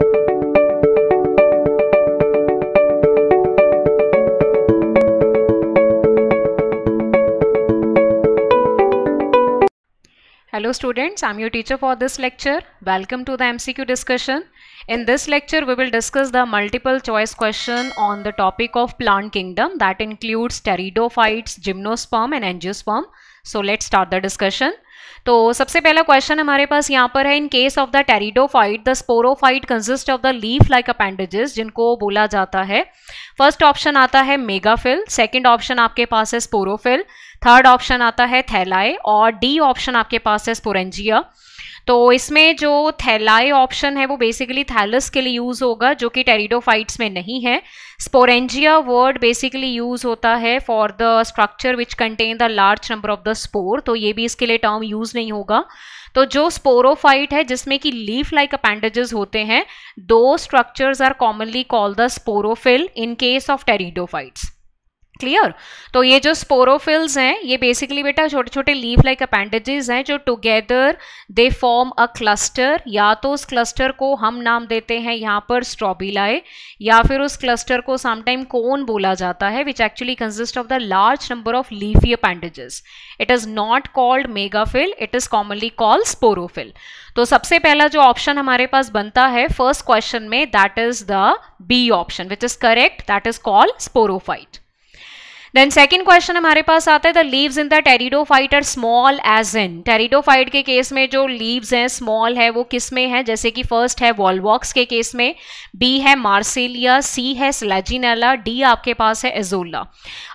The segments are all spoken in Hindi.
Hello students, I'm your teacher for this lecture. Welcome to the MCQ discussion. In this lecture, we will discuss the multiple choice question on the topic of plant kingdom that includes pteridophytes, gymnosperm and angiosperm. So let's start the discussion. तो सबसे पहला क्वेश्चन हमारे पास यहाँ पर है, in case of the pteridophyte the sporophyte consist of the leaf like appendages, जिनको बोला जाता है, फर्स्ट ऑप्शन आता है मेगाफिल, सेकंड ऑप्शन आपके पास है स्पोरोफिल, थर्ड ऑप्शन आता है थैलाई और डी ऑप्शन आपके पास है स्पोरेंजिया। तो इसमें जो थैलाई ऑप्शन है वो बेसिकली थैलस के लिए यूज होगा, जो कि टेरिडोफाइट्स में नहीं है। स्पोरेंजिया वर्ड बेसिकली यूज होता है for the structure which contain the large number of the spore, तो ये भी इसके लिए टर्म यूज नहीं होगा। तो जो स्पोरोफाइट है जिसमें कि लीफ लाइक अपेंडेजेस होते हैं, दो structures are commonly called the sporophyll in case of pteridophytes. Clear? तो ये जो स्पोरोफिल्स हैं ये बेसिकली बेटा छोटे छोटे लीफ लाइक अपेंडेजेस हैं जो together they form a cluster, या तो उस क्लस्टर को हम नाम देते हैं यहाँ पर स्ट्रोबिलाई, या फिर उस क्लस्टर को समटाइम कोन बोला जाता है, which actually consist of the large number of leafy appendages. It is not called megaphyll, it is commonly called sporophyll. तो सबसे पहला जो ऑप्शन हमारे पास बनता है फर्स्ट क्वेश्चन में, that is the B option which is correct, that is called sporophyte. Then second question हमारे पास आता है, the leaves in the pteridophyte are small as in. Pteridophyte के केस में जो लीव्स हैं स्मॉल है वो किस में है, जैसे कि फर्स्ट है वॉलवॉक्स के केस में, बी है मार्सेलिया, सी है स्लेजिनेला, डी आपके पास है एजोला।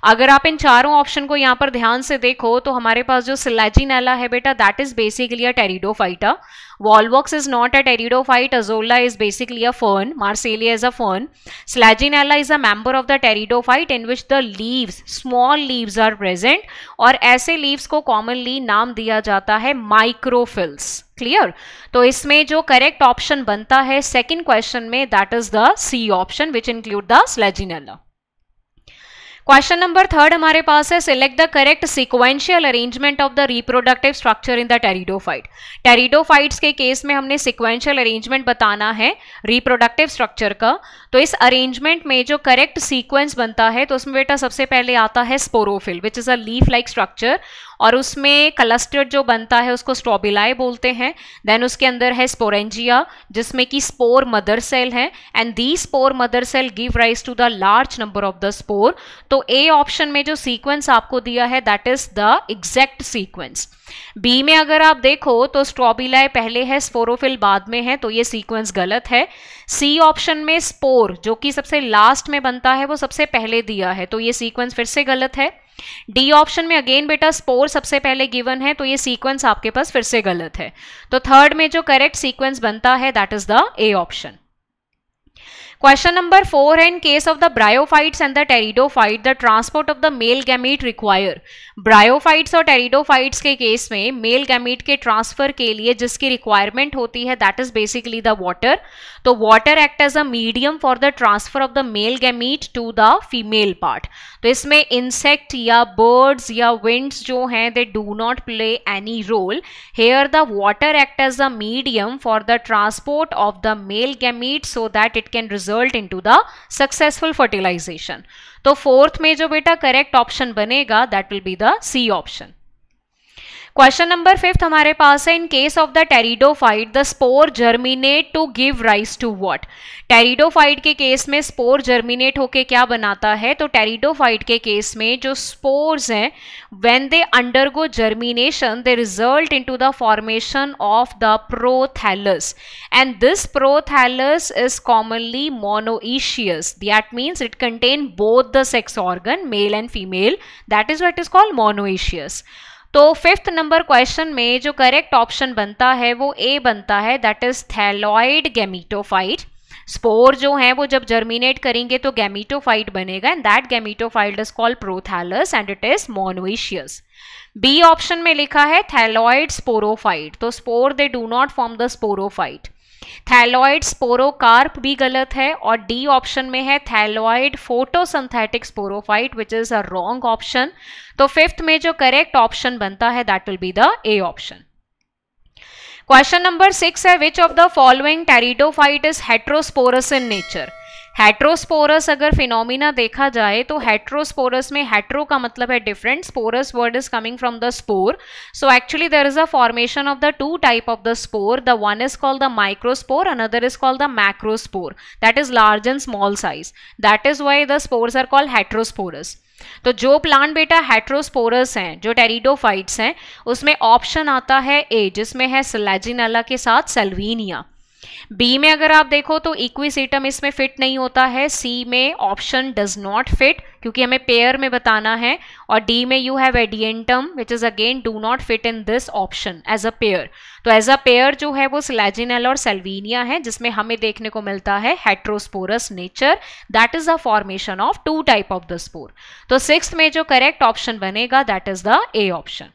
अगर आप इन चारों ऑप्शन को यहाँ पर ध्यान से देखो तो हमारे पास जो स्लेजिनेला है बेटा that is basically a pteridophyta, Volvox is not a pteridophyte, Azolla is basically a fern, Marsalia is a fern, Slaginella is a member of the pteridophyte in which the leaves, small leaves are present, और ऐसे leaves को commonly नाम दिया जाता है microphylls। क्लियर? तो इसमें जो करेक्ट ऑप्शन बनता है सेकेंड क्वेश्चन में that is the C option which include the selaginella. Question number third हमारे पास है, select the correct sequential arrangement of the reproductive structure in the pteridophyte. Pteridophytes के केस में हमने सिक्वेंशियल अरेंजमेंट बताना है रिप्रोडक्टिव स्ट्रक्चर का। तो इस अरेंजमेंट में जो करेक्ट सीक्वेंस बनता है तो उसमें बेटा सबसे पहले आता है sporophyll which is a leaf like structure, और उसमें क्लस्टर जो बनता है उसको स्ट्रोबिलाई बोलते हैं। देन उसके अंदर है स्पोरेंजिया जिसमें कि स्पोर मदर सेल है, and the spore mother cell give rise to the large number of the spore. तो ए ऑप्शन में जो सीक्वेंस आपको दिया है that is the exact sequence. B में अगर आप देखो तो स्ट्रोबिलाई पहले है, स्पोरोफिल बाद में है, तो ये सीक्वेंस गलत है। सी ऑप्शन में स्पोर जो कि सबसे लास्ट में बनता है वो सबसे पहले दिया है, तो ये सीक्वेंस फिर से गलत है। डी ऑप्शन में अगेन बेटा स्पोर सबसे पहले गिवन है, तो ये सीक्वेंस आपके पास फिर से गलत है। तो थर्ड में जो करेक्ट सीक्वेंस बनता है that is the A option. Question number 4 है, in case of the bryophytes and the pteridophyte the transport of the male gamete require. Bryophytes और टेरिडोफाइट्स के केस में मेल गैमीट के ट्रांसफर के लिए जिसकी रिक्वायरमेंट होती है that is basically the water. तो water act as a medium for the transfer of the male gamete to the female part. तो इसमें इंसेक्ट या बर्ड्स या विंड्स जो हैं they do not play any role here, the water act as a medium for the transport of the male gamete so that it can result into the successful fertilisation. तो फोर्थ में जो बेटा करेक्ट ऑप्शन बनेगा that will be the C option. Question number 5 हमारे पास है, in case of the pteridophyte the spore germinate to give rise to what. Pteridophyte के केस में स्पोर जर्मिनेट होके क्या बनाता है, तो टेरिडोफाइट के केस में जो स्पोर्स हैं when they undergo germination they result into the formation of the prothallus, and this prothallus is commonly monoecious, that means it contain both the sex organ male and female, that is what is called monoecious. तो फिफ्थ नंबर क्वेश्चन में जो करेक्ट ऑप्शन बनता है वो ए बनता है, that is thalloid gametophyte. Spore जो है वो जब जर्मिनेट करेंगे तो गैमीटोफाइट बनेगा, and that gametophyte is called prothallus and it is monoecious. B option में लिखा है थैलॉइड स्पोरोफाइट, तो spore they do not form the sporophyte. Thalloid sporocarp भी गलत है, और डी ऑप्शन में है thalloid photosynthetic sporophyte which is a wrong option. तो फिफ्थ में जो करेक्ट ऑप्शन बनता है that will be the A option. Question number 6 है which of the following pteridophyte is heterosporous in nature. Heterosporous अगर फिनोमिना देखा जाए तो हेट्रोस्पोरस में हेट्रो का मतलब है different, sporous word is coming from the spore. So actually there is a formation of the two type of the spore. The one is called the microspore, another is called the macrospore. That is large and small size. That is why the spores are called heterosporous. तो जो प्लांट बेटा हेट्रोस्पोरस हैं, जो टेरिडोफाइट्स हैं, उसमें ऑप्शन आता है ए, जिसमें है स्लैजिनेला के साथ सेल्विनिया. बी में अगर आप देखो तो इक्विसेटम इसमें फिट नहीं होता है. सी में ऑप्शन डज नॉट फिट क्योंकि हमें पेयर में बताना है. और डी में you have Adiantum which is again do not fit in this option as a pair. तो एज अ पेयर जो है वो स्लैजिनेला और सेल्विनिया है, जिसमें हमें देखने को मिलता है heterosporous nature. That is the formation of two type of the spore. तो 6th में जो करेक्ट ऑप्शन बनेगा that is the A option.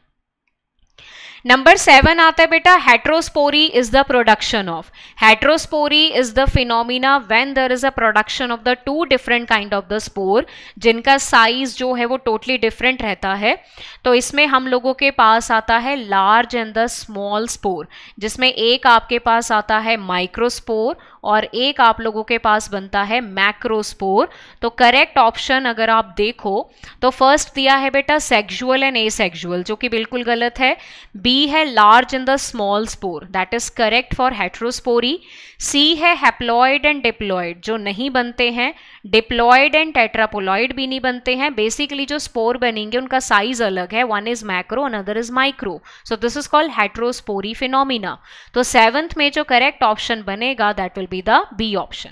Number 7 आता है बेटा heterospory is the production of. Heterospory is the phenomena when there is a production of the two different kind of the spore, जिनका साइज जो है वो टोटली डिफरेंट रहता है. तो इसमें हम लोगों के पास आता है large and the small spore, जिसमें एक आपके पास आता है माइक्रोस्पोर और एक आप लोगों के पास बनता है मैक्रोस्पोर. तो करेक्ट ऑप्शन अगर आप देखो तो फर्स्ट दिया है बेटा सेक्सुअल एंड एसेक्सुअल, जो कि बिल्कुल गलत है. बी है large in the small spore, that is correct for heterospory. C है हैप्लॉइड एंड डिप्लॉइड, जो नहीं बनते हैं. डिप्लॉइड एंड टेट्रापोलॉइड भी नहीं बनते हैं. बेसिकली जो स्पोर बनेंगे उनका साइज अलग है, one is macro another is micro. So this is called heterospory phenomena. तो 7th में जो करेक्ट ऑप्शन बनेगा that will be the B option.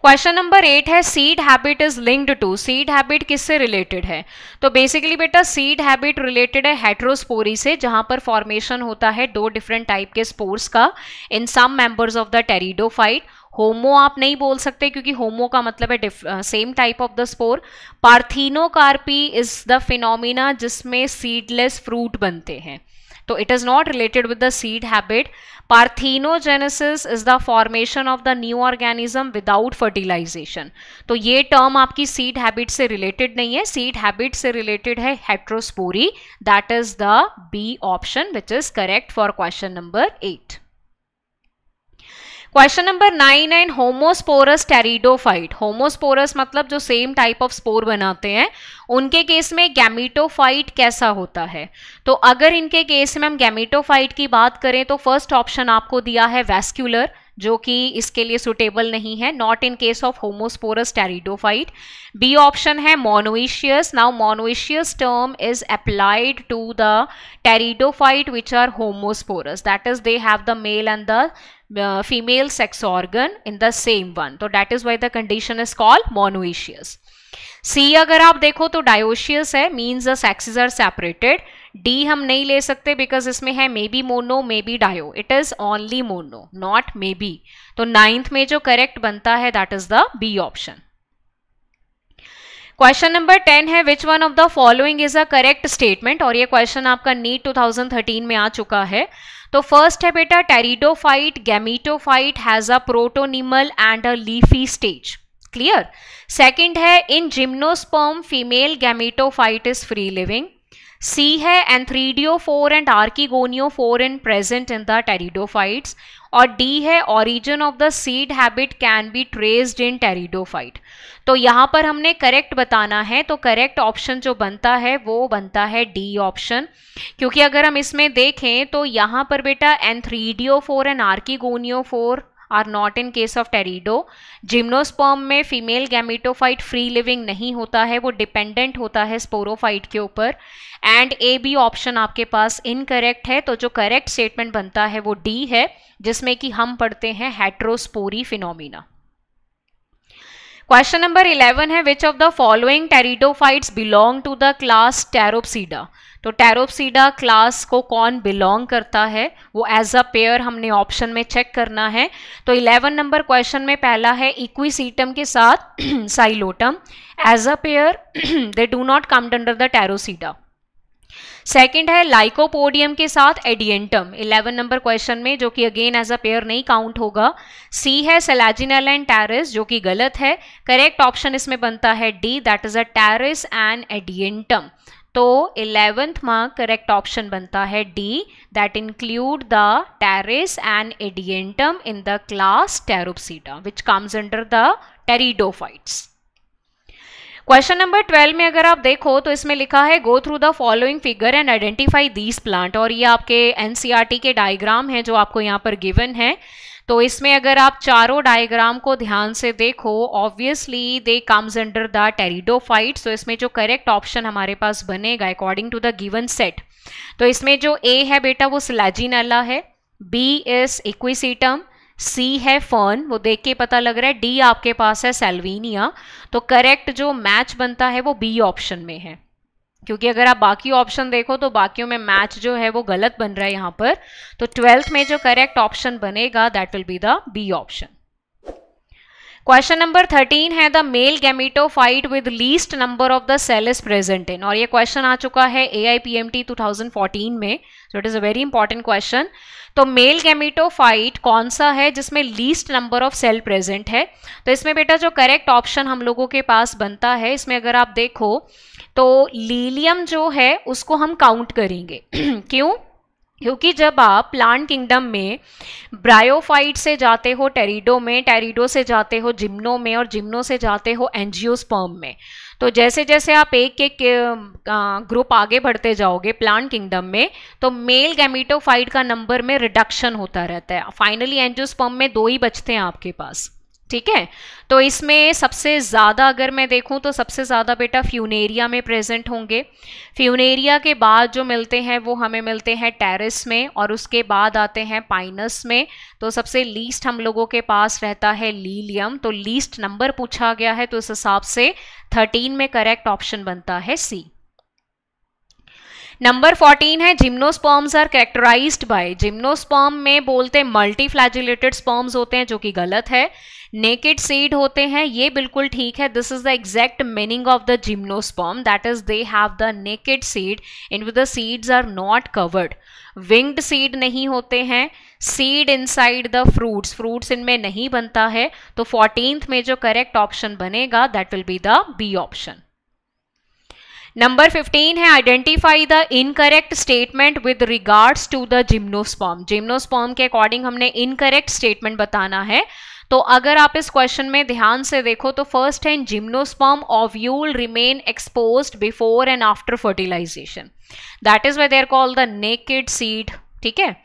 Question number 8 है seed habit is linked to. Seed habit किससे रिलेटेड है? तो बेसिकली बेटा सीड हैबिट रिलेटेड है हेट्रोस्पोरी से, जहां पर फॉर्मेशन होता है दो डिफरेंट टाइप के स्पोर्स का in some members of the pteridophyte. Homo आप नहीं बोल सकते क्योंकि होमो का मतलब है same type of the spore. Parthenocarpy is the phenomena जिसमें सीडलेस फ्रूट बनते हैं. तो it is not related with the seed habit. Parthenogenesis is the formation of the new organism without fertilization. तो ये टर्म आपकी सीड हैबिट से रिलेटेड नहीं है. सीड हैबिट से रिलेटेड है heterospory. That is the B option which is correct for question number 8. Question number 9 है होमोस्पोरस टेरिडोफाइट. होमोस्पोरस मतलब जो सेम टाइप ऑफ स्पोर बनाते हैं, उनके केस में गैमीटोफाइट कैसा होता है? तो अगर इनके केस में हम गैमीटोफाइट की बात करें तो फर्स्ट ऑप्शन आपको दिया है वैस्कुलर, जो कि इसके लिए सुटेबल नहीं है, not in case of homosporous pteridophyte. B option है monoecious. Now monoecious term is applied to the pteridophyte which are homosporous, that is they have the male and the female sex organ in the same one. So that is why the condition is called monoecious. C अगर आप देखो तो dioecious है, means the sexes are separated. D हम नहीं ले सकते because इसमें है maybe mono maybe dio. It is only mono, not maybe. तो 9th में जो correct बनता है that is the B option. Question number 10 है which one of the following is a correct statement. और ये क्वेश्चन आपका नीट 2013 में आ चुका है. तो फर्स्ट है बेटा pteridophyte gametophyte has a protonemal and a leafy stage. Clear. Second है in gymnosperm female gametophyte is free living. C है antheridiophore and archegoniophore in present in the pteridophytes. और डी है origin of the seed habit can be traced in pteridophyte. तो यहां पर हमने करेक्ट बताना है, तो करेक्ट ऑप्शन जो बनता है वो बनता है डी ऑप्शन. क्योंकि अगर हम इसमें देखें तो यहां पर बेटा antheridiophore and archegoniophore are not in case of pterido. Gymnosperm में फीमेल गैमीटोफाइट फ्री लिविंग नहीं होता है, वो डिपेंडेंट होता है स्पोरोफाइट के ऊपर. एंड ए बी ऑप्शन आपके पास इनकरेक्ट है. तो जो करेक्ट स्टेटमेंट बनता है वो डी है, जिसमें कि हम पढ़ते हैं हेट्रोस्पोरी फिनोमिना. क्वेश्चन नंबर 11 है which of the following pteridophytes belong to the class pteropsida. तो टेरोप्सीडा क्लास को कौन बिलोंग करता है वो एज अ पेयर हमने ऑप्शन में चेक करना है. तो 11 नंबर क्वेश्चन में पहला है इक्विसीटम के साथ psilotum. As a pair they do not come under the pteropsida. Second है लाइकोपोडियम के साथ एडिएंटम 11 नंबर क्वेश्चन में, जो कि अगेन एज अ पेयर नहीं काउंट होगा. सी है सेलाजिनेला एंड टेरिस, जो कि गलत है. करेक्ट ऑप्शन इसमें बनता है D, that is a pteris and adiantum. तो 11th मार्क करेक्ट ऑप्शन बनता है D, that include the pteris and adiantum in the class pteropsida which comes under the pteridophytes. Question number 12 में अगर आप देखो तो इसमें लिखा है go through the following figure and identify these plant, और ये आपके एनसीईआरटी के डायग्राम है जो आपको यहाँ पर गिवन है। तो इसमें अगर आप चारों डायग्राम को ध्यान से देखो, obviously they comes under the pteridophytes. तो इसमें जो करेक्ट ऑप्शन हमारे पास बनेगा according to the given set, तो इसमें जो ए है बेटा वो स्लैजिनेला है, बी इज इक्विसीटम, सी है फर्न, वो देख के पता लग रहा है, डी आपके पास है सेल्विनिया। तो करेक्ट जो मैच बनता है वो बी ऑप्शन में है, क्योंकि अगर आप बाकी ऑप्शन देखो तो बाकियों में मैच जो है वो गलत बन रहा है यहाँ पर। तो 12th में जो करेक्ट ऑप्शन बनेगा that will be the B option. Question number 13 है the male gametophyte with least number of the cell is present in, और ये क्वेश्चन आ चुका है AIPMT 2014 में, so it is a very important question. तो मेल गैमेटोफाइट कौन सा है जिसमें least number of cell present है? तो इसमें बेटा जो करेक्ट ऑप्शन हम लोगों के पास बनता है, इसमें अगर आप देखो तो लीलियम जो है उसको हम काउंट करेंगे क्यों? क्योंकि जब आप प्लांट किंगडम में ब्रायोफाइट से जाते हो टेरिडो में, टेरिडो से जाते हो जिम्नो में, और जिम्नो से जाते हो एंजियोस्पर्म में, तो जैसे जैसे आप एक एक ग्रुप आगे बढ़ते जाओगे प्लांट किंगडम में, तो मेल गैमेटोफाइट का नंबर में रिडक्शन होता रहता है। फाइनली एंजियोस्पर्म में 2 ही बचते हैं आपके पास, ठीक है। तो इसमें सबसे ज़्यादा अगर मैं देखूं तो सबसे ज़्यादा बेटा फ्यूनेरिया में प्रेजेंट होंगे। फ्यूनेरिया के बाद जो मिलते हैं वो हमें मिलते हैं टेरिस में, और उसके बाद आते हैं पाइनस में। तो सबसे लीस्ट हम लोगों के पास रहता है लीलियम। तो लीस्ट नंबर पूछा गया है, तो इस हिसाब से 13 में करेक्ट ऑप्शन बनता है सी। नंबर 14 है gymnosperms are characterised by, gymnosperm में बोलते मल्टीफ्लैजिलेटेड स्पर्म्स होते हैं, जो कि गलत है। नेकेड सीड होते हैं, ये बिल्कुल ठीक है। This is the exact meaning of the gymnosperm, that is they have the naked seed in which the seeds are not covered. Winged seed नहीं होते हैं। Seed inside the fruits, fruits इनमें नहीं बनता है। तो 14th में जो करेक्ट ऑप्शन बनेगा that will be the B option. Number 15 है identify the incorrect statement with regards to the gymnosperm. Gymnosperm के अकॉर्डिंग हमने इनकरेक्ट स्टेटमेंट बताना है। तो अगर आप इस क्वेश्चन में ध्यान से देखो तो फर्स्ट है gymnosperm ovule remain exposed before and after fertilisation, that is why they are called the naked seed, ठीक है,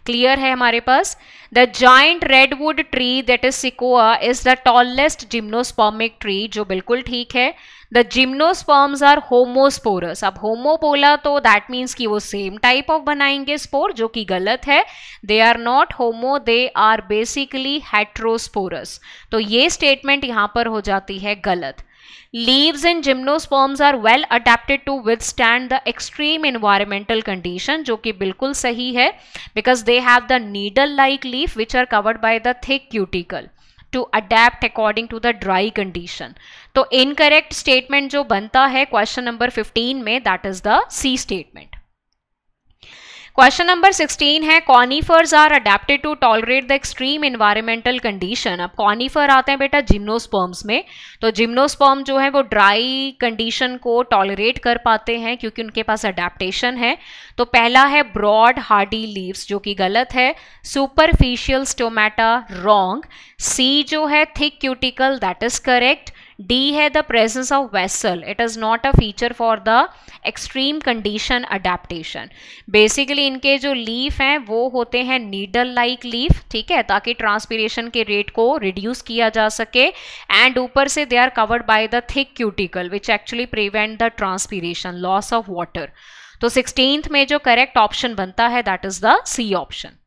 क्लियर है हमारे पास। The giant redwood tree that is sequoia is the tallest gymnospermic tree, जो बिल्कुल ठीक है। द जिम्नोस्पर्म्स आर होमोस्पोरस, अब होमोपोला तो दैट मीन्स कि वो सेम टाइप ऑफ बनाएंगे स्पोर, जो कि गलत है। They are not homo, they are basically heterosporous, तो ये स्टेटमेंट यहां पर हो जाती है गलत। Leaves in gymnosperms are well adapted to withstand the extreme environmental condition, जो कि बिल्कुल सही है, because they have the needle-like leaf which are covered by the thick cuticle to adapt according to the dry condition. तो incorrect statement जो बनता है क्वेश्चन नंबर 15 में that is the C statement. Question number 16 है conifers are adapted to tolerate the extreme environmental condition. अब कॉनिफर आते हैं बेटा जिम्नोस्पर्म्स में, तो जिम्नोस्पर्म जो है वो ड्राई कंडीशन को टॉलरेट कर पाते हैं क्योंकि उनके पास अडेप्टेशन है। तो पहला है ब्रॉड हार्डी लीव्स, जो कि गलत है। Superficial stomata, wrong. सी जो है thick cuticle, that is correct. D है the presence of vessel, it is not a feature for the extreme condition adaptation. Basically इनके जो लीफ हैं वो होते हैं नीडल लाइक लीफ, ठीक है, ताकि ट्रांसपीरेशन के रेट को रिड्यूस किया जा सके। एंड ऊपर से they are covered by the thick cuticle which actually prevent the transpiration, loss of water. तो 16th में जो करेक्ट ऑप्शन बनता है that is the C option.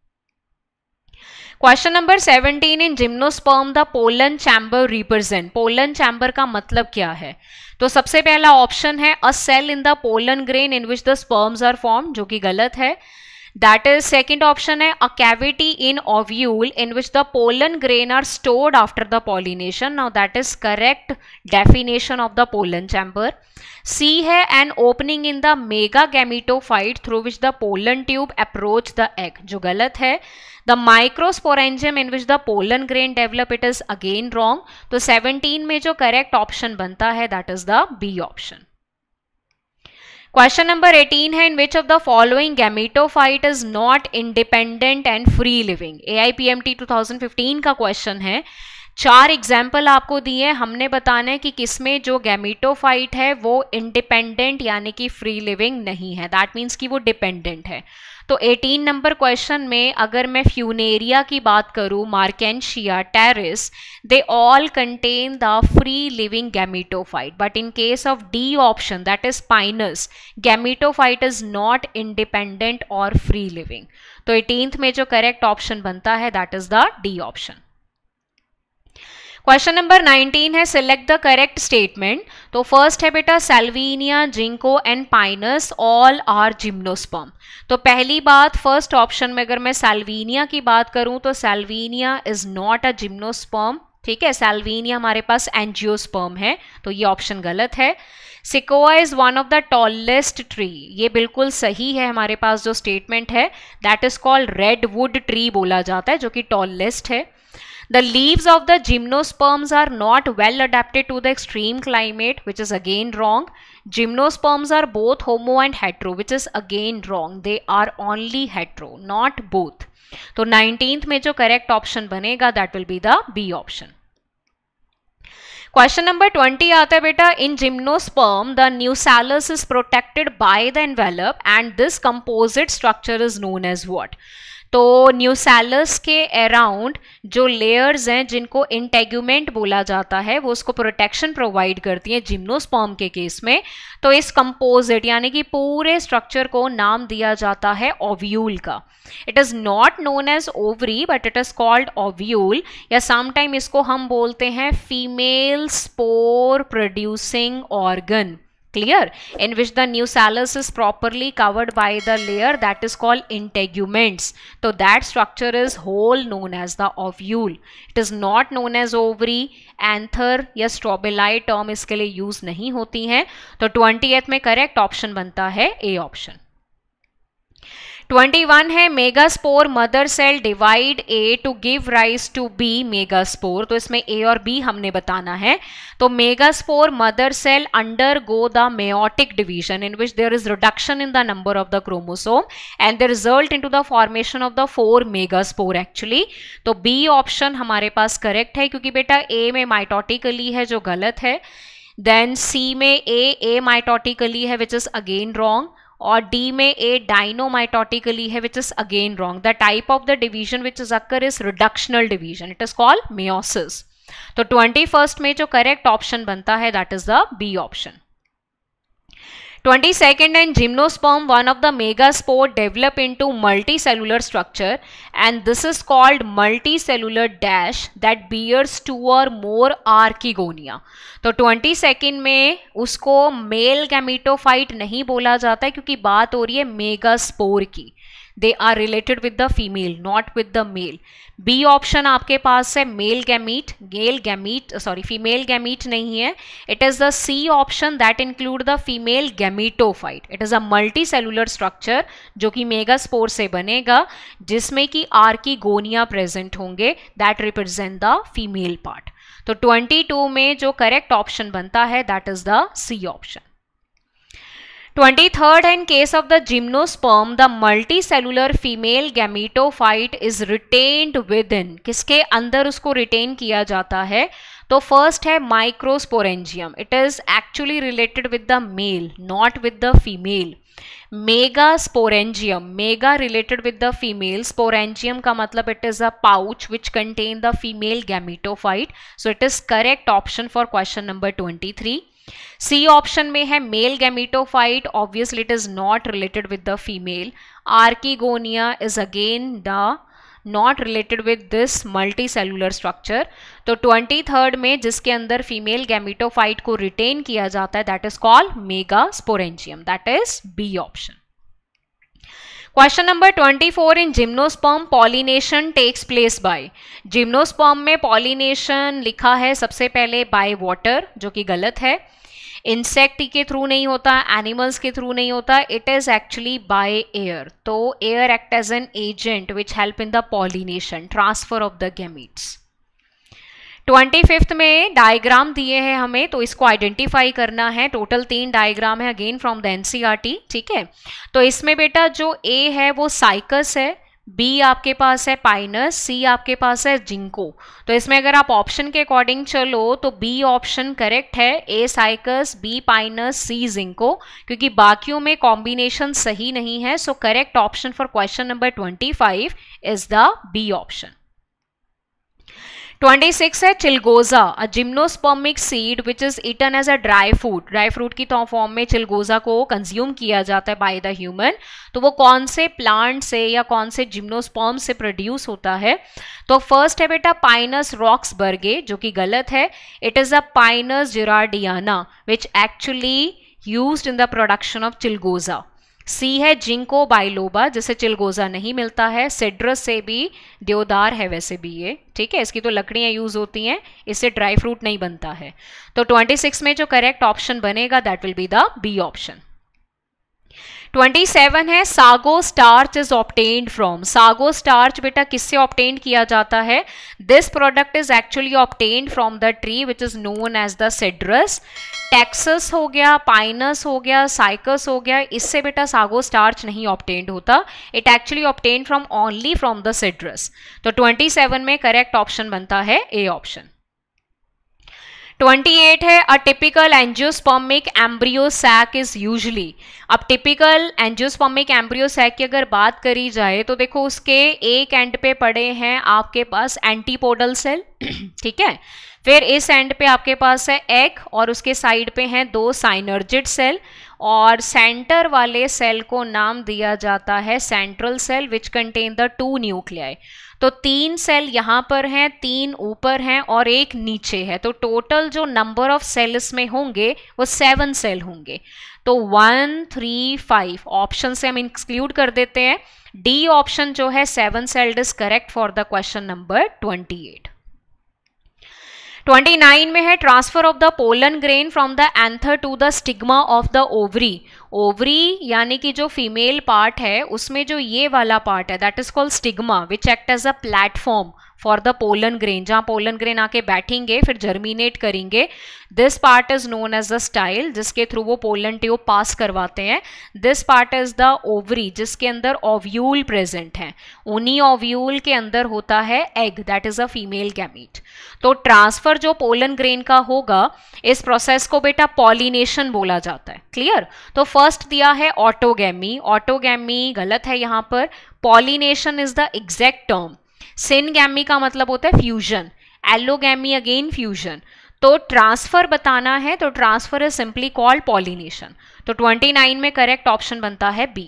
Question number 17 in gymnosperm the pollen chamber represent. Pollen chamber का मतलब क्या है? तो सबसे पहला ऑप्शन है a cell in the pollen grain in which the sperms are form, जो कि गलत है। दैट इज सेकेंड ऑप्शन है a cavity in ovule in which the pollen grain are stored after the pollination, now that is correct definition of the pollen chamber. C है an opening in the mega gametophyte through which the pollen tube approach the egg, जो गलत है। The microsporangium in which the pollen grain develop, it is again wrong. तो 17 में जो करेक्ट ऑप्शन बनता है that is the B option. Question number 18 है, in which of the following gametophyte is not independent and free living. AIPMT 2015 का क्वेश्चन है। 4 एग्जाम्पल आपको दिए, हमने बताना है कि किसमें जो गैमेटोफाइट है वो इंडिपेंडेंट यानी कि फ्री लिविंग नहीं है, दैट मीन्स कि वो डिपेंडेंट है। तो 18 नंबर क्वेश्चन में अगर मैं फ्यूनेरिया की बात करूं, marchantia, pteris, they all contain the free living gametophyte, but in case of D option that is pinus, gametophyte is not independent और फ्री लिविंग। तो 18th में जो करेक्ट ऑप्शन बनता है that is the D option. Question number 19 है, सिलेक्ट द करेक्ट स्टेटमेंट। तो फर्स्ट है बेटा, salvinia, ginkgo and pinus all are gymnosperm. तो पहली बात, फर्स्ट ऑप्शन में अगर मैं सैल्विनिया की बात करूं तो सैल्विनिया इज नॉट अ जिम्नोस्पर्म, ठीक है, सैल्विनिया हमारे पास एंजियोस्पर्म है, तो ये ऑप्शन गलत है। Sikoa is one of the tallest tree, ये बिल्कुल सही है, हमारे पास जो स्टेटमेंट है that is called redwood tree बोला जाता है, जो कि टॉलेस्ट है। The leaves of the gymnosperms are not well adapted to the extreme climate, which is again wrong. Gymnosperms are both homo and hetero, which is again wrong. They are only hetero, not both. तो 19th में जो correct option बनेगा that will be the B option. Question number 20 आता है बेटा, in gymnosperm the nucellus is protected by the envelope and this composite structure is known as what. तो न्यूसैलस के अराउंड जो लेयर्स हैं जिनको इंटेगुमेंट बोला जाता है वो उसको प्रोटेक्शन प्रोवाइड करती है जिम्नोस्पर्म के केस में। तो इस कंपोजिट यानी कि पूरे स्ट्रक्चर को नाम दिया जाता है ओव्यूल का। It is not known as ovary but it is called ovule, या समटाइम इसको हम बोलते हैं female spore producing organ, clear, in which the nucellus is properly covered by the layer that is called integuments. So that structure is whole known as the ovule. It is not known as ovary. anther या strobili term इसके लिए यूज नहीं होती हैं। तो 20th में करेक्ट ऑप्शन बनता है ए ऑप्शन। 21 है, megaspore mother cell divide A to give rise to B megaspore. तो इसमें ए और बी हमने बताना है। तो megaspore mother cell undergo the meiotic division in which there is reduction in the number of the chromosome and the result into the formation of the 4 megaspore actually. तो बी ऑप्शन हमारे पास करेक्ट है, क्योंकि बेटा ए में माइटोटिकली है जो गलत है, देन सी में ए माइटोटिकली है विच इज अगेन रॉन्ग, और डी में ए डाइनोमाइटोटिकली है which is again wrong. The type of the division which is occur is reductional division, it is called meiosis. तो 21st में जो करेक्ट ऑप्शन बनता है that is the B option. 22nd and gymnosperm, one of the megaspore develop into multicellular structure and this is called multicellular dash that bears 2 or more archegonia. तो 22nd में उसको मेल गैमेटोफाइट नहीं बोला जाता है क्योंकि बात हो रही है मेगास्पोर की। They are related with the female, not with the male. B option आपके पास है मेल गैमीट, फीमेल गैमीट नहीं है। It is the C option that include the female gametophyte. It is a multi cellular structure जो कि मेगास्पोर से बनेगा, जिसमें कि आर्कीगोनिया प्रेजेंट होंगे that represent the female part. तो 22 में जो करेक्ट ऑप्शन बनता है that is the C option. 23rd, in case of the gymnosperm, the multicellular female gametophyte is retained within, किसके अंदर उसको रिटेन किया जाता है? तो फर्स्ट है microsporangium. It is actually related with the male, not with the female. Megasporangium, mega related with the female, sporangium का मतलब it is a pouch which contain the female gametophyte. So it is correct option for question number 23। C option में है male gametophyte, obviously it is not related with the female. Archegonia is again the not related with this multi cellular structure. तो 23rd में जिसके अंदर फीमेल गैमेटोफाइट को रिटेन किया जाता है that is called megasporangium, that is B option. Question number 24, in gymnosperm pollination takes place by. Gymnosperm में पॉलिनेशन लिखा है सबसे पहले बाय वाटर, जो कि गलत है। इंसेक्ट के थ्रू नहीं होता, एनिमल्स के थ्रू नहीं होता, it is actually by air. तो air act as an agent which help in the pollination, transfer of the gametes. 25th में डायग्राम दिए हैं हमें, तो इसको आइडेंटिफाई करना है। टोटल 3 डायग्राम है, अगेन फ्रॉम द एनसीईआरटी, ठीक है। तो इसमें बेटा जो ए है वो साइकस है, बी आपके पास है पाइनस, सी आपके पास है जिंको। तो इसमें अगर आप ऑप्शन के अकॉर्डिंग चलो तो बी ऑप्शन करेक्ट है, A cycas, B pinus, C ginkgo, क्योंकि बाकियों में कॉम्बिनेशन सही नहीं है। So correct option for question number 25 is the B option. 26 है chilgoza, a gymnospermic seed which is eaten as a dry fruit. Dry fruit की तो फॉर्म में चिलगोजा को कंज्यूम किया जाता है बाय द ह्यूमन। तो वो कौन से प्लांट से या कौन से जिम्नोस्पर्म से प्रोड्यूस होता है? तो फर्स्ट है बेटा पाइनस रॉक्सबर्गे, जो कि गलत है। It is a pinus gerardiana which actually used in the production of chilgoza. C है जिंको बाइलोबा, जिसे चिलगोजा नहीं मिलता है। सिड्रस से भी देवदार है वैसे भी ये, ठीक है, इसकी तो लकड़ियां यूज होती हैं, इससे ड्राई फ्रूट नहीं बनता है। तो 26 में जो करेक्ट ऑप्शन बनेगा that will be the B option. 27 है sago starch is obtained from. Sago starch बेटा किससे ऑब्टेन्ड किया जाता है? This product is actually obtained from the tree which is known as the Cedrus. Taxus हो गया, पाइनस हो गया, साइकस हो गया, इससे बेटा सागो स्टार्च नहीं ऑब्टेन्ड होता। It actually obtained from only from the Cedrus. तो 27 में करेक्ट ऑप्शन बनता है ए ऑप्शन। 28 है a typical angiospermic embryo sac is usually. अब टिपिकल एंजियोस्पर्मिक एम्ब्रियो सैक की अगर बात करी जाए तो देखो उसके एक एंड पे पड़े हैं आपके पास एंटीपोडल सेल, ठीक है। फिर इस एंड पे आपके पास है एग और उसके साइड पे हैं 2 साइनर्जिड सेल, और सेंटर वाले सेल को नाम दिया जाता है central cell which contain the 2 nuclei. तो 3 सेल यहाँ पर हैं, 3 ऊपर हैं और 1 नीचे है। तो टोटल जो नंबर ऑफ सेल्स में होंगे वो 7 सेल होंगे। तो 1, 3, 5 ऑप्शन से हम इंक्लूड कर देते हैं। डी ऑप्शन जो है 7 celled is correct for the question number 28। 29 में है transfer of the pollen grain from the anther to the stigma of the ovary. Ovary यानी कि जो फीमेल पार्ट है उसमें जो ये वाला पार्ट है that is called stigma which act as a platform for the pollen grain, जहां पोलन ग्रेन आके बैठेंगे फिर जर्मिनेट करेंगे। This part is known as the style, जिसके थ्रू वो पोलन ट्यूब पास करवाते हैं। This part is the ovary, जिसके अंदर ओव्यूल प्रेजेंट है। उन्हीं ओव्यूल के अंदर होता है egg that is a female gamete. तो ट्रांसफर जो पोलन ग्रेन का होगा इस प्रोसेस को बेटा पॉलिनेशन बोला जाता है। क्लियर? तो फर्स्ट दिया है ऑटोगैमी, ऑटोगैमी गलत है यहाँ पर। Pollination is the exact term. Syngamy का मतलब होता है फ्यूजन, एलोगैमी अगेन फ्यूजन। तो ट्रांसफर बताना है तो transfer is simply called pollination. तो 29 में करेक्ट ऑप्शन बनता है बी।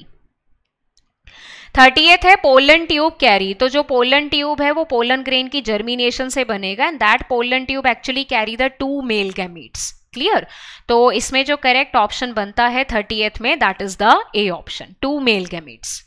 30th है पोलन ट्यूब कैरी। तो जो पोलन ट्यूब है वो पोलन ग्रेन की जर्मिनेशन से बनेगा and that pollen tube actually carry the 2 male gametes. Clear? तो इसमें जो करेक्ट ऑप्शन बनता है 30th में that is the A option, 2 male gametes.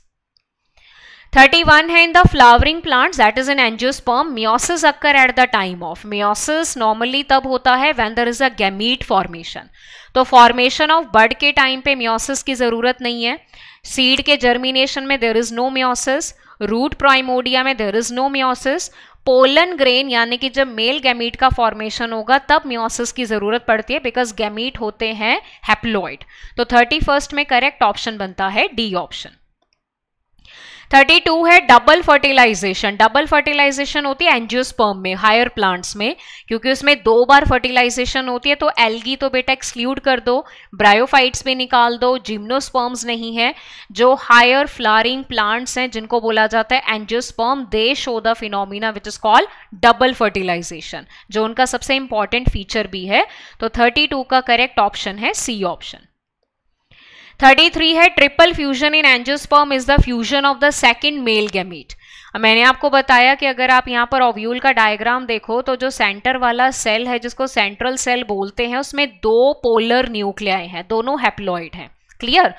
31 है in the flowering plants that is an angiosperm meiosis occur at the time of. Meiosis normally तब होता है when there is a gamete formation. तो फॉर्मेशन ऑफ बड के टाइम पे मियोसिस की जरूरत नहीं है। सीड के जर्मिनेशन में there is no meiosis, root primordia में there is no meiosis. Pollen grain यानी कि जब मेल गैमीट का फॉर्मेशन होगा तब मियोसिस की जरूरत पड़ती है बिकॉज गैमीट होते हैं हैप्लॉइड। तो 31st में करेक्ट ऑप्शन बनता है डी ऑप्शन। 32 है डबल फर्टिलाइजेशन। डबल फर्टिलाइजेशन होती है एंजियोस्पर्म में, हायर प्लांट्स में, क्योंकि उसमें 2 बार फर्टिलाइजेशन होती है। तो एल्गी तो बेटा एक्सक्लूड कर दो, ब्रायोफाइट्स भी निकाल दो, जिम्नोस्पर्म्स नहीं है। जो हायर फ्लावरिंग प्लांट्स हैं जिनको बोला जाता है angiosperm, they show the phenomena which is called double fertilisation, जो उनका सबसे इंपॉर्टेंट फीचर भी है। तो 32 का करेक्ट ऑप्शन है सी ऑप्शन। 33 है triple fusion in angiosperm is the fusion of the second male gamete. मैंने आपको बताया कि अगर आप यहाँ पर ओव्यूल का डायग्राम देखो तो जो सेंटर वाला सेल है जिसको सेंट्रल सेल बोलते हैं उसमें 2 पोलर न्यूक्लियाई हैं, दोनों हैप्लॉइड हैं। क्लियर?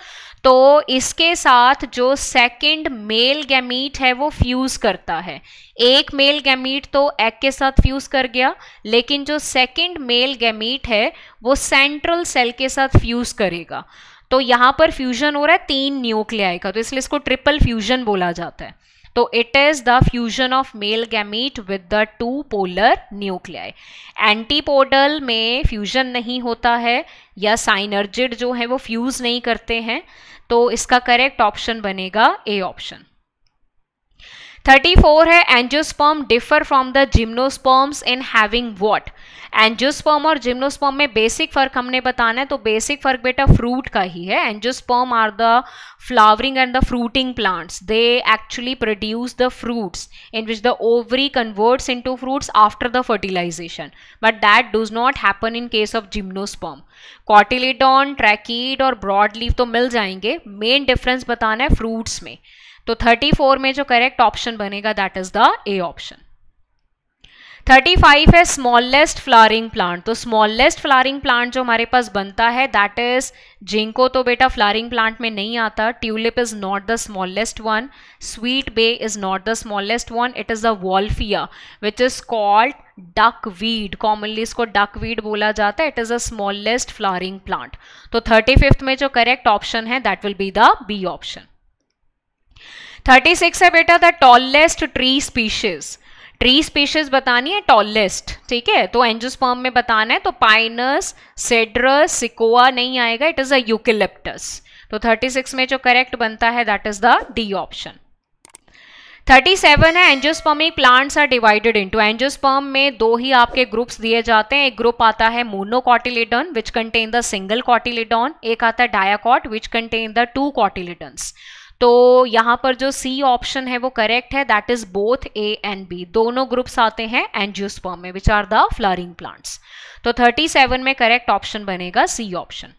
तो इसके साथ जो सेकंड मेल गैमीट है वो फ्यूज करता है। एक मेल गैमीट तो एग के साथ फ्यूज कर गया, लेकिन जो सेकंड मेल गैमीट है वो सेंट्रल सेल के साथ फ्यूज करेगा। तो यहां पर फ्यूजन हो रहा है 3 न्यूक्लियाई का, तो इसलिए इसको ट्रिपल फ्यूजन बोला जाता है। तो it is the fusion of male gamete with the two polar nuclei. Antipodal में फ्यूजन नहीं होता है या साइनर्जिड जो है वो फ्यूज नहीं करते हैं, तो इसका करेक्ट ऑप्शन बनेगा ए ऑप्शन। 34 है angiosperm differ from the gymnosperms in having what. Angiosperm और जिम्नोस्पर्म में बेसिक फर्क हमने बताना है, तो बेसिक फर्क बेटा फ्रूट का ही है। Angiosperm are the flowering and the fruiting plants. They actually produce the fruits in which the ovary converts into fruits after the fertilization, but that does not happen in case of gymnosperm. Cotyledon, tracheids और broadleaf तो मिल जाएंगे, मेन डिफरेंस बताना है फ्रूट्स में। तो 34 में जो करेक्ट ऑप्शन बनेगा that is the A option. 35 है स्मॉलेस्ट फ्लावरिंग प्लांट। तो स्मॉलेस्ट फ्लावरिंग प्लांट जो हमारे पास बनता है दैट इज जिंको, तो बेटा फ्लावरिंग प्लांट में नहीं आता। Tulip is not the smallest one, sweet bay is not the smallest one, it is the Wolffia which is called duckweed, commonly इसको डकवीड बोला जाता है। It is the smallest flowering plant. तो 35th में जो करेक्ट ऑप्शन है that will be the B option. 36 है बेटा the tallest tree species. Tree species बतानी है टॉलेस्ट, ठीक है, तो एंजियोस्पर्म में बताना है, तो पाइनस, सेड्रस, सिकोआ नहीं आएगा, इट इज अ यूकेलिप्टस। तो 36 में जो करेक्ट बनता है that is the D option. 37 है angiospermic plants are divided into. Angiosperm में दो ही आपके ग्रुप्स दिए जाते हैं। एक ग्रुप आता है monocotyledon which contain the single cotyledon, एक आता है dicot which contain the two cotyledons. तो यहां पर जो सी ऑप्शन है वो करेक्ट है, that is both A and B, दोनों ग्रुप्स आते हैं एंजियोस्पर्म में which are the flowering plants. तो 37 में करेक्ट ऑप्शन बनेगा सी ऑप्शन।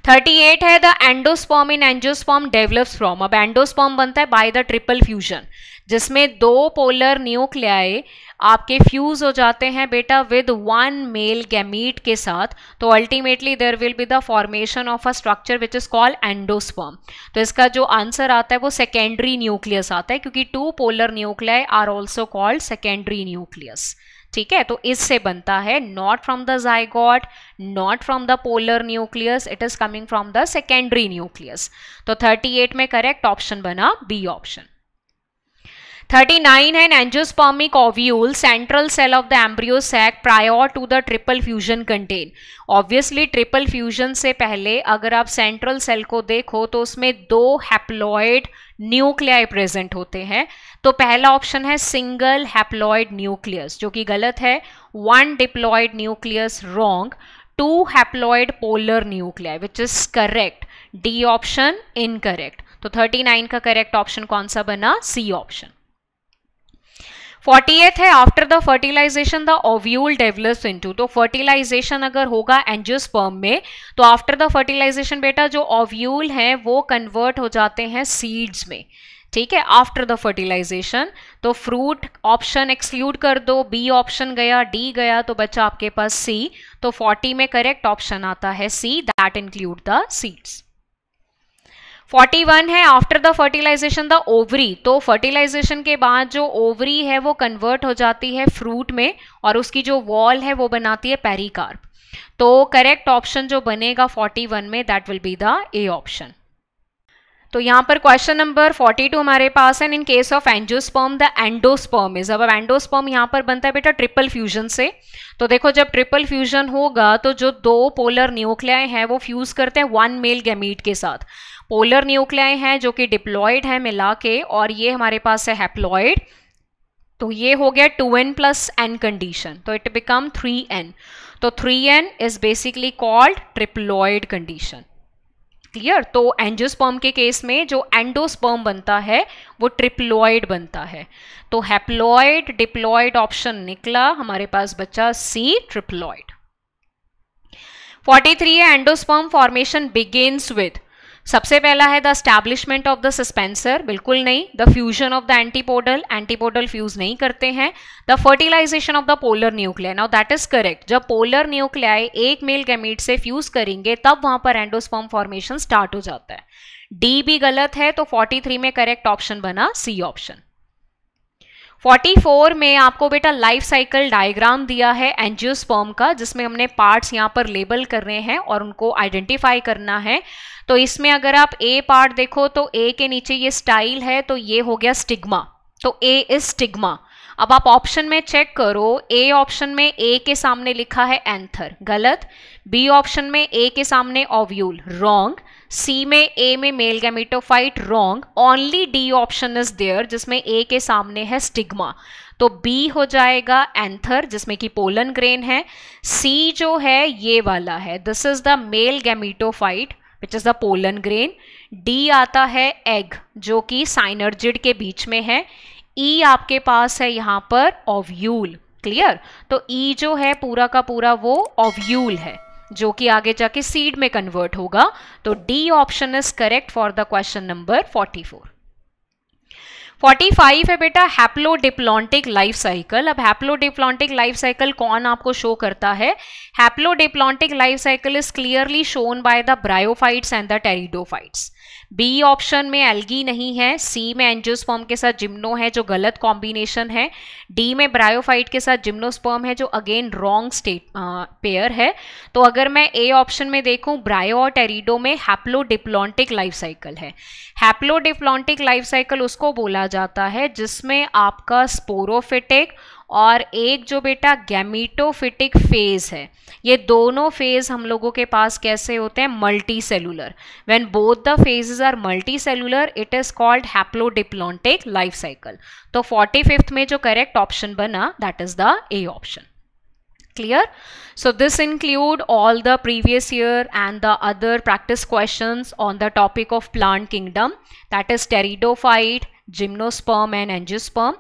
38 है the endosperm in angiosperm develops from. अब एंडोस्पर्म बनता है बाय द ट्रिपल फ्यूजन, जिसमें दो पोलर न्यूक्लियाई आपके फ्यूज हो जाते हैं बेटा विद वन मेल गैमीट के साथ, तो ultimately there will be the formation of a structure which is called endosperm. तो इसका जो आंसर आता है वो सेकेंडरी न्यूक्लियस आता है, क्योंकि two polar nuclei are also called secondary nucleus, ठीक है। तो इससे बनता है not from the zygote, not from the polar nucleus, it is coming from the secondary nucleus. तो 38 में करेक्ट ऑप्शन बना बी ऑप्शन। 39 है an angiospermic ovule central cell of the embryo sac prior to the triple fusion contain। Obviously triple fusion से पहले अगर आप सेंट्रल सेल को देखो तो उसमें दो हैप्लॉइड न्यूक्लियाई प्रेजेंट होते हैं। तो पहला ऑप्शन है सिंगल हैप्लॉइड न्यूक्लियस, जो कि गलत है। One diploid nucleus wrong. Two haploid polar nuclei which is correct. D option incorrect. तो 39 का करेक्ट ऑप्शन कौन सा बना? सी ऑप्शन। 40th है after the fertilization the ovule develops into. तो फर्टिलाइजेशन अगर होगा एंजियोस्पर्म में तो आफ्टर द फर्टिलाइजेशन बेटा जो ओव्यूल है वो कन्वर्ट हो जाते हैं सीड्स में, ठीक है, आफ्टर द फर्टिलाइजेशन। तो फ्रूट ऑप्शन एक्सक्लूड कर दो, बी ऑप्शन गया, डी गया, तो बचा आपके पास सी। तो 40 में करेक्ट ऑप्शन आता है C, that include the seeds. 41 है after the fertilization the ovary. तो फर्टिलाइजेशन के बाद जो ओवरी है वो कन्वर्ट हो जाती है फ्रूट में और उसकी जो वॉल है वो बनाती है पेरिकार्प। तो करेक्ट ऑप्शन जो बनेगा 41 में that will be the A option. तो यहाँ पर क्वेश्चन नंबर 42 हमारे पास है, in case of angiosperm the endosperm is. अब एंडोस्पर्म यहाँ पर बनता है बेटा ट्रिपल फ्यूजन से। तो देखो जब ट्रिपल फ्यूजन होगा तो जो दो पोलर न्यूक्लियाई हैं वो फ्यूज करते हैं वन मेल गैमीट के साथ। पोलर न्यूक्लियाई हैं जो कि डिप्लॉयड है मिला के, और ये हमारे पास है हैप्लॉयड। तो ये हो गया 2n + n कंडीशन, तो इट बिकम 3n। तो 3n is basically called triploid condition. Clear? तो एंजियोस्पर्म के केस में जो एंडोस्पर्म बनता है वो ट्रिप्लॉयड बनता है। तो हैप्लॉयड डिप्लॉयड ऑप्शन निकला, हमारे पास बचा सी ट्रिप्लॉयड। 43 है एंडोस्पर्म फॉर्मेशन बिगिंस विद। सबसे पहला है the establishment of the suspensor, बिल्कुल नहीं। The fusion of the antipodal, antipodal fuse नहीं करते हैं। The fertilization of the polar nuclei, now that is correct. जब पोलर न्यूक्लियाई एक मेल गैमीट से फ्यूज करेंगे तब वहां पर एंडोस्पर्म फॉर्मेशन स्टार्ट हो जाता है। डी भी गलत है, तो 43 में करेक्ट ऑप्शन बना सी ऑप्शन। 44 में आपको बेटा लाइफ साइकिल डायग्राम दिया है एंजियोस्पर्म का, जिसमें हमने पार्ट्स यहाँ पर लेबल करने हैं और उनको आइडेंटिफाई करना है। तो इसमें अगर आप ए पार्ट देखो तो ए के नीचे ये स्टाइल है, तो ये हो गया स्टिग्मा, तो ए इज स्टिग्मा। अब आप ऑप्शन में चेक करो, ए ऑप्शन में ए के सामने लिखा है एंथर, गलत। बी ऑप्शन में ए के सामने ओव्यूल, रॉन्ग। सी में ए में male gametophyte, wrong. Only D option is there जिसमें ए के सामने है स्टिग्मा, तो बी हो जाएगा एंथर जिसमें कि पोलन ग्रेन है। सी जो है ये वाला है, this is the male gametophyte which is the pollen grain. D आता है एग जो कि साइनर्जिड के बीच में है। ई आपके पास है यहाँ पर ओव्यूल, क्लियर। तो ई जो है पूरा का पूरा वो ओव्यूल है जो कि आगे जाके सीड में कन्वर्ट होगा। तो D option is correct for the question number 44। 45 है बेटा हैप्लोडिप्लॉन्टिक लाइफ साइकिल। अब हैप्लोडिप्लॉन्टिक लाइफ साइकिल कौन आपको शो करता है? Haplodiplontic life cycle is clearly shown by the bryophytes and the pteridophytes. B option में एल्गी नहीं है, सी में एंजियोस्पर्म के साथ जिम्नो है जो गलत कॉम्बिनेशन है, डी में ब्रायोफाइट के साथ जिम्नोस्पर्म है जो अगेन रॉन्ग स्टेट पेयर है। तो अगर मैं ए ऑप्शन में देखूं ब्रायो और टेरिडो में हैप्लोडिप्लॉन्टिक लाइफ साइकिल है। हैप्लोडिप्लॉन्टिक लाइफ साइकिल उसको बोला जाता है जिसमें आपका स्पोरोफिटिक और एक जो बेटा गैमीटोफिटिक फेज है, ये दोनों फेज हम लोगों के पास कैसे होते हैं? Multicellular. When both the phases are multicellular it is called haplodiplontic life cycle. तो 45th में जो करेक्ट ऑप्शन बना that is the A option. Clear? So this include all the previous year and the other practice questions on the topic of plant kingdom, that is pteridophyte, gymnosperm and angiosperm.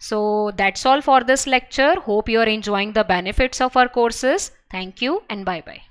So that's all for this lecture. Hope you are enjoying the benefits of our courses. Thank you and bye bye.